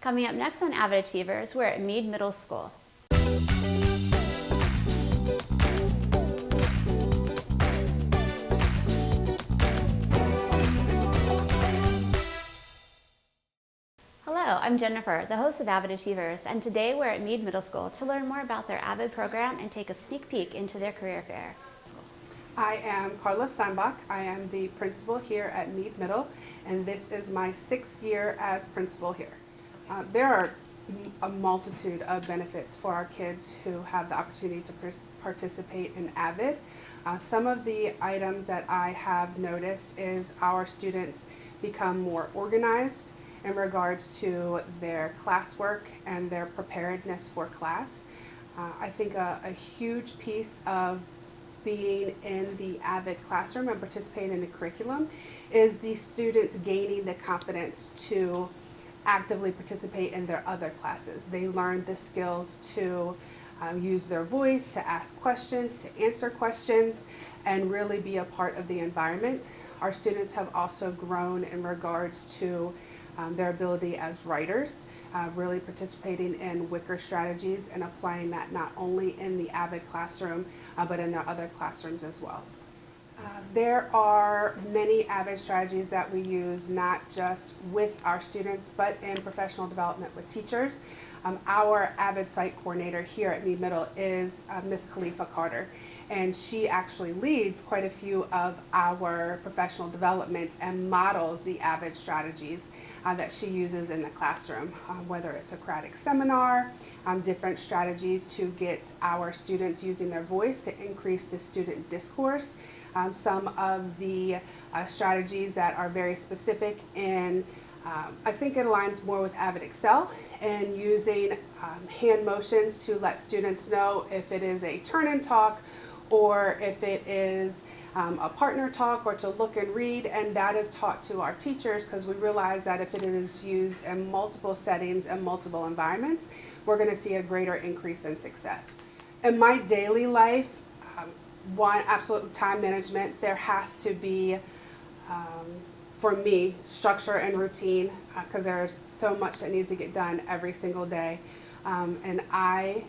Coming up next on AVID Achievers, we're at Meade Middle School. Hello, I'm Jennifer, the host of AVID Achievers, and today we're at Meade Middle School to learn more about their AVID program and take a sneak peek into their career fair. I am Carla Steinbach. I am the principal here at Meade Middle, and this is my 6th year as principal here. There are a multitude of benefits for our kids who have the opportunity to participate in AVID. Some of the items that I have noticed is our students become more organized in regards to their classwork and their preparedness for class. I think a huge piece of being in the AVID classroom and participating in the curriculum is the students gaining the confidence to actively participate in their other classes. They learn the skills to use their voice, to ask questions, to answer questions, and really be a part of the environment. Our students have also grown in regards to their ability as writers, really participating in wicker strategies and applying that not only in the AVID classroom, but in their other classrooms as well. There are many AVID strategies that we use, not just with our students, but in professional development with teachers. Our AVID site coordinator here at Meade Middle is Miss Khalifa Carter, and she actually leads quite a few of our professional development and models the AVID strategies that she uses in the classroom, whether it's Socratic seminar, different strategies to get our students using their voice to increase the student discourse. Some of the strategies that are very specific in, I think it aligns more with AVID Excel, and using hand motions to let students know if it is a turn and talk or if it is a partner talk, or to look and read, and that is taught to our teachers because we realize that if it is used in multiple settings and multiple environments, we're going to see a greater increase in success. In my daily life, one, absolute time management. There has to be, for me, structure and routine because there's so much that needs to get done every single day. And I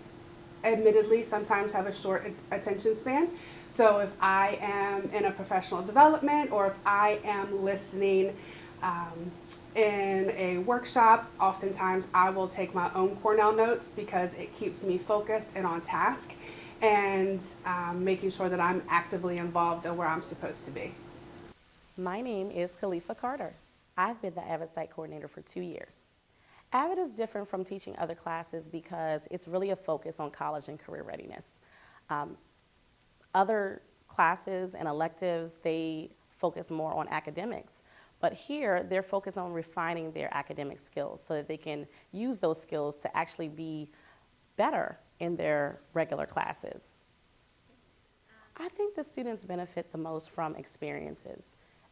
admittedly sometimes have a short attention span. So if I am in a professional development or if I am listening in a workshop, oftentimes I will take my own Cornell notes because it keeps me focused and on task, and making sure that I'm actively involved in where I'm supposed to be. My name is Khalifa Carter. I've been the AVID site coordinator for 2 years. AVID is different from teaching other classes because it's really a focus on college and career readiness. Other classes and electives, they focus more on academics, but here they're focused on refining their academic skills so that they can use those skills to actually be better in their regular classes. I think the students benefit the most from experiences.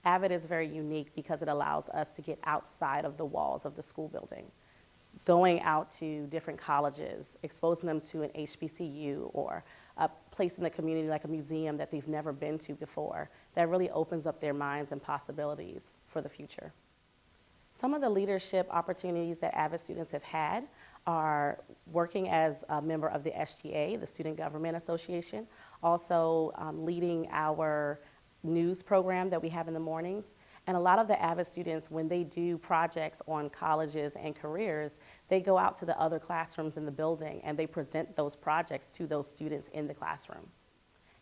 AVID is very unique because it allows us to get outside of the walls of the school building, going out to different colleges, exposing them to an HBCU or a place in the community like a museum that they've never been to before. That really opens up their minds and possibilities for the future. Some of the leadership opportunities that AVID students have had are working as a member of the SGA, the Student Government Association, also leading our news program that we have in the mornings. And a lot of the AVID students, when they do projects on colleges and careers, they go out to the other classrooms in the building and they present those projects to those students in the classroom.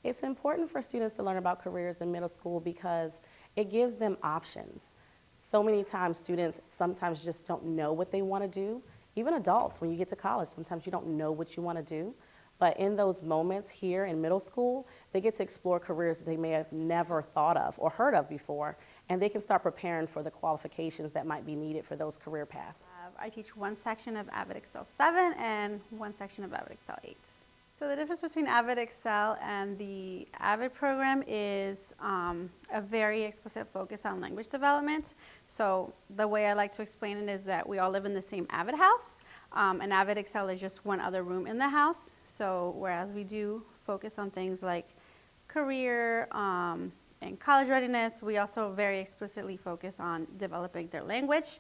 It's important for students to learn about careers in middle school because it gives them options. So many times students sometimes just don't know what they want to do. Even adults, when you get to college, sometimes you don't know what you want to do. But in those moments here in middle school, they get to explore careers they may have never thought of or heard of before, and they can start preparing for the qualifications that might be needed for those career paths. I teach one section of AVID Excel 7 and one section of AVID Excel 8. So the difference between AVID Excel and the AVID program is a very explicit focus on language development. So the way I like to explain it is that we all live in the same AVID house, and AVID Excel is just one other room in the house. So whereas we do focus on things like career and college readiness, we also very explicitly focus on developing their language,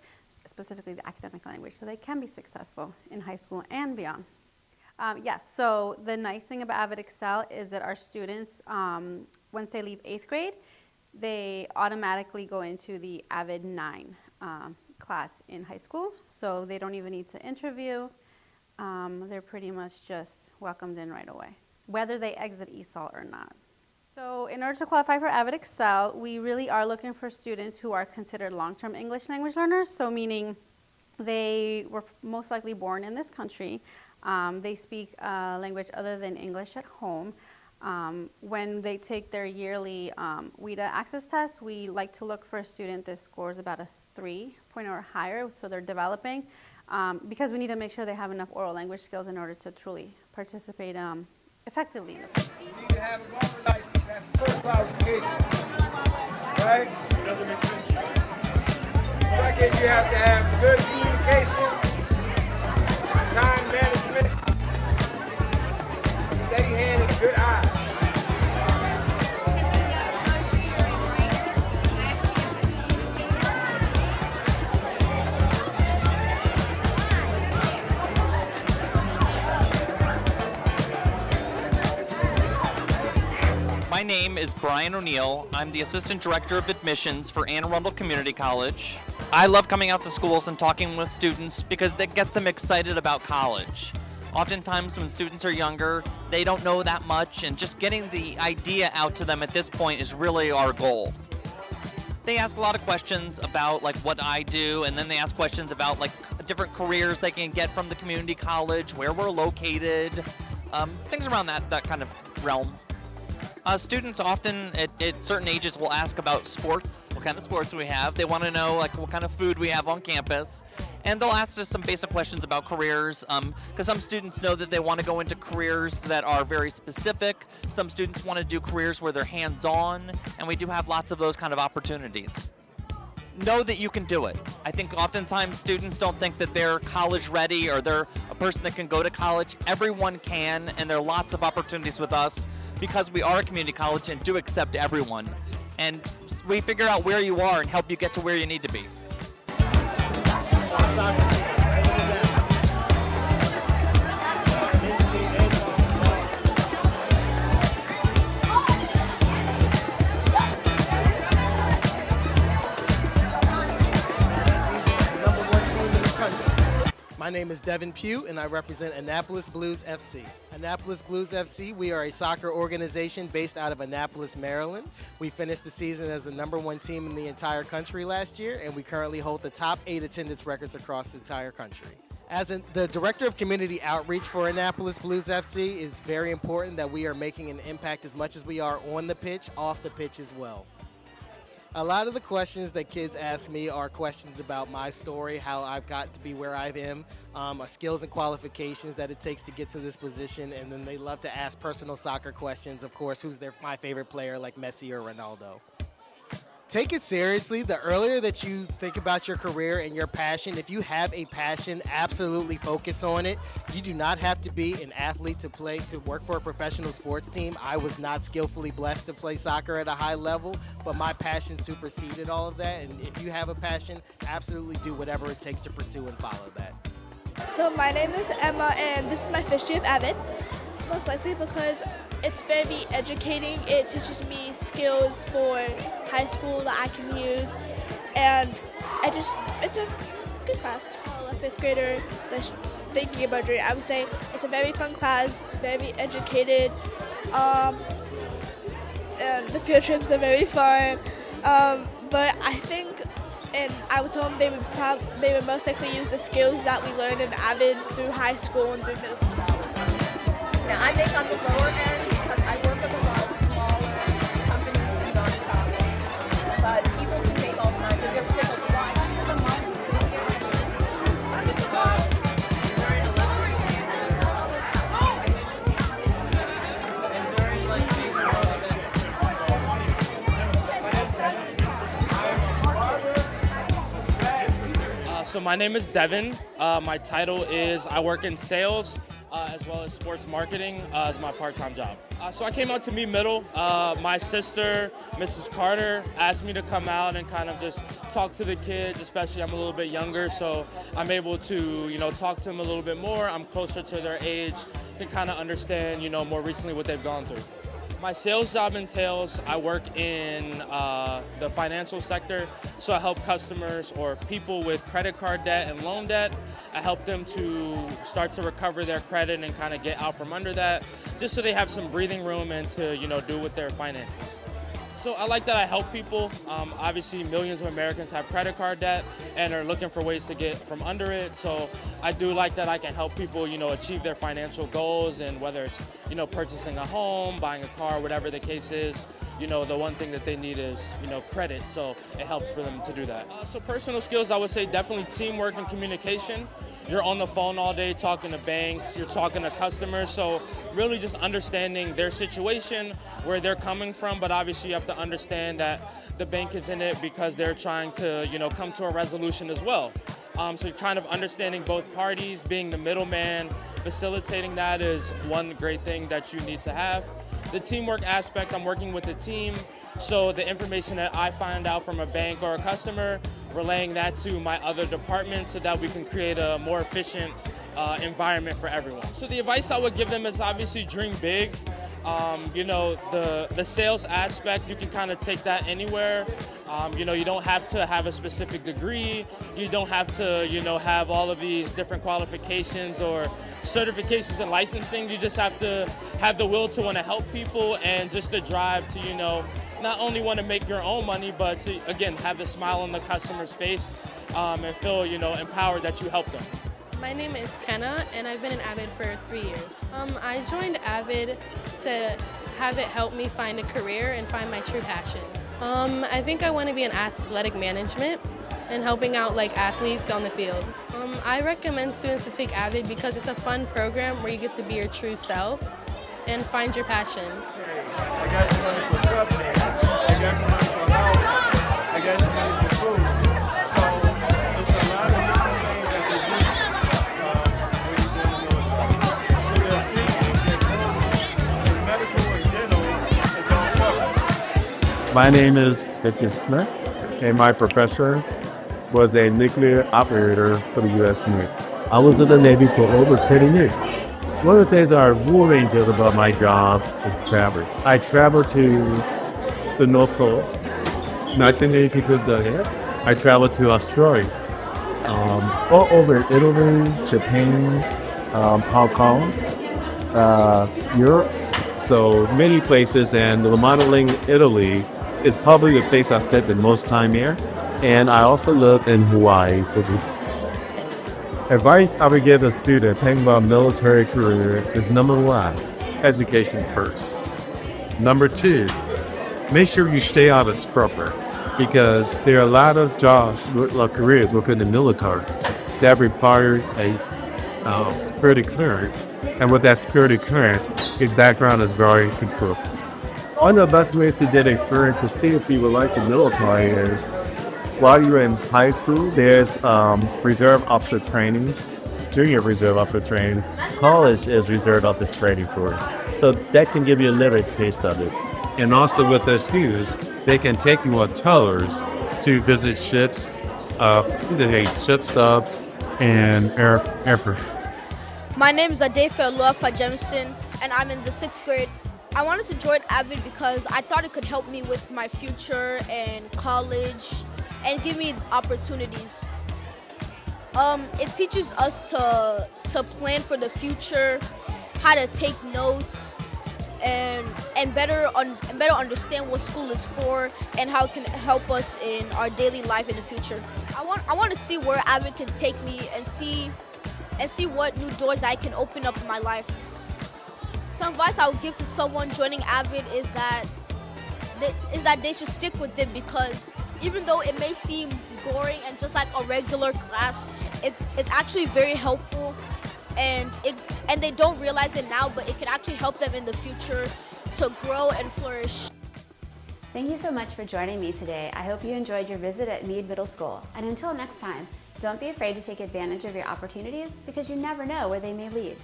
specifically the academic language, so they can be successful in high school and beyond. Yes, so the nice thing about AVID Excel is that our students, once they leave 8th grade, they automatically go into the AVID 9 class in high school, so they don't even need to interview. They're pretty much just welcomed in right away, whether they exit ESOL or not. So in order to qualify for AVID Excel, we really are looking for students who are considered long-term English language learners, so meaning they were most likely born in this country. They speak a language other than English at home. When they take their yearly WIDA access test, we like to look for a student that scores about a 3 point or higher, so they're developing, because we need to make sure they have enough oral language skills in order to truly participate effectively. You need to have a driver's license. That's the first qualification, right? Second, you have to have good communication, time management, steady hand, and a good eye. My name is Brian O'Neill. I'm the Assistant Director of Admissions for Anne Arundel Community College. I love coming out to schools and talking with students because that gets them excited about college. Oftentimes when students are younger, they don't know that much, and just getting the idea out to them at this point is really our goal. They ask a lot of questions about like what I do, and then they ask questions about like different careers they can get from the community college, where we're located, things around that kind of realm. Students often at certain ages will ask about sports, what kind of sports we have. They want to know like what kind of food we have on campus. And they'll ask us some basic questions about careers, because some students know that they want to go into careers that are very specific. Some students want to do careers where they're hands-on, and we do have lots of those kind of opportunities. Know that you can do it. I think oftentimes students don't think that they're college ready or they're a person that can go to college. Everyone can, and there are lots of opportunities with us because we are a community college and do accept everyone. And we figure out where you are and help you get to where you need to be. My name is Devin Pugh, and I represent Annapolis Blues FC. Annapolis Blues FC, we are a soccer organization based out of Annapolis, Maryland. We finished the season as the #1 team in the entire country last year, and we currently hold the top 8 attendance records across the entire country. As the Director of Community Outreach for Annapolis Blues FC, it's very important that we are making an impact as much as we are on the pitch, off the pitch as well. A lot of the questions that kids ask me are questions about my story, how I've got to be where I am, skills and qualifications that it takes to get to this position, and then they love to ask personal soccer questions, of course, who's my favorite player like Messi or Ronaldo. Take it seriously. The earlier that you think about your career and your passion, if you have a passion, absolutely focus on it. You do not have to be an athlete to work for a professional sports team. I was not skillfully blessed to play soccer at a high level, but my passion superseded all of that. And if you have a passion, absolutely do whatever it takes to pursue and follow that. So my name is Emma, and this is my first year of AVID, most likely because it's very educating. It teaches me skills for high school that I can use, and it's a good class. A 5th grader that's thinking about it, I would say it's a very fun class, very educated, and the field trips are very fun. But I think, and I would tell them they would most likely use the skills that we learned in AVID through high school and through middle school. Now, I make on the lower end because I work with a lot of smaller companies and nonprofits, but people can make all kinds of different wide. So my name is Devin. My title is I work in sales. as well as sports marketing as my part-time job. So I came out to Meade Middle. My sister, Mrs. Carter, asked me to come out and kind of just talk to the kids, especially I'm a little bit younger, so I'm able to, talk to them a little bit more. I'm closer to their age, can kind of understand, more recently what they've gone through. My sales job entails I work in the financial sector, so I help customers or people with credit card debt and loan debt. I help them to start to recover their credit and kind of get out from under that, just so they have some breathing room and to do with their finances. So I like that I help people. Obviously, millions of Americans have credit card debt and are looking for ways to get from under it. So I do like that I can help people, achieve their financial goals, and whether it's, purchasing a home, buying a car, whatever the case is, the one thing that they need is, credit. So it helps for them to do that. So personal skills, I would say definitely teamwork and communication. You're on the phone all day talking to banks, you're talking to customers, so really just understanding their situation, where they're coming from, but obviously you have to understand that the bank is in it because they're trying to, come to a resolution as well. So kind of understanding both parties, being the middleman, facilitating that is one great thing that you need to have. The teamwork aspect, I'm working with a team, so the information that I find out from a bank or a customer, relaying that to my other departments so that we can create a more efficient environment for everyone. So the advice I would give them is obviously dream big. The sales aspect, you can kind of take that anywhere. You don't have to have a specific degree. You don't have to, have all of these different qualifications or certifications and licensing. You just have to have the will to want to help people and just the drive to, not only want to make your own money, but to, again, have the smile on the customer's face and feel, empowered that you help them. My name is Kenna, and I've been in AVID for 3 years. I joined AVID to have it help me find a career and find my true passion. I think I want to be in athletic management and helping out athletes on the field. I recommend students to take AVID because it's a fun program where you get to be your true self and find your passion. I got some money for stuff there. I got some money for house. I got some money for food. So it's a lot of different things that they do when you're doing the military. So there are 3 things that come in medical and dental is all covered. My name is Richard Smith, and my professor was a nuclear operator for the U.S. Navy. I was in the Navy for over 20 years. One of the things I really enjoy about my job is traveling. I traveled to the North Pole. Not too many people have done it. I traveled to Australia. All over Italy, Japan, Hong Kong, Europe. So many places, and the modeling Italy is probably the place I spent the most time here. And I also lived in Hawaii for 6 years. Advice I would give a student thinking about a military career is number 1, education first. Number 2, make sure you stay out of trouble, because there are a lot of jobs or careers within the military that require a security clearance. And with that security clearance, his background is very important. One of the best ways to get experience to see if people like the military is while you're in high school, there's reserve officer trainings, junior reserve officer training. College is reserve officer training for it. So that can give you a little taste of it. And also with those students, they can take you on tours to visit ships, ship stops, and airport. My name is Adefe Oluwafa Jemison, and I'm in the 6th grade. I wanted to join AVID because I thought it could help me with my future and college and give me opportunities. It teaches us to plan for the future, how to take notes, and better understand what school is for and how it can help us in our daily life in the future. I want to see where AVID can take me and see what new doors I can open up in my life. Some advice I would give to someone joining AVID is that they should stick with it, because even though it may seem boring and just like a regular class, it's actually very helpful, and they don't realize it now, but it can actually help them in the future to grow and flourish. Thank you so much for joining me today. I hope you enjoyed your visit at Meade Middle School. And until next time, don't be afraid to take advantage of your opportunities, because you never know where they may lead.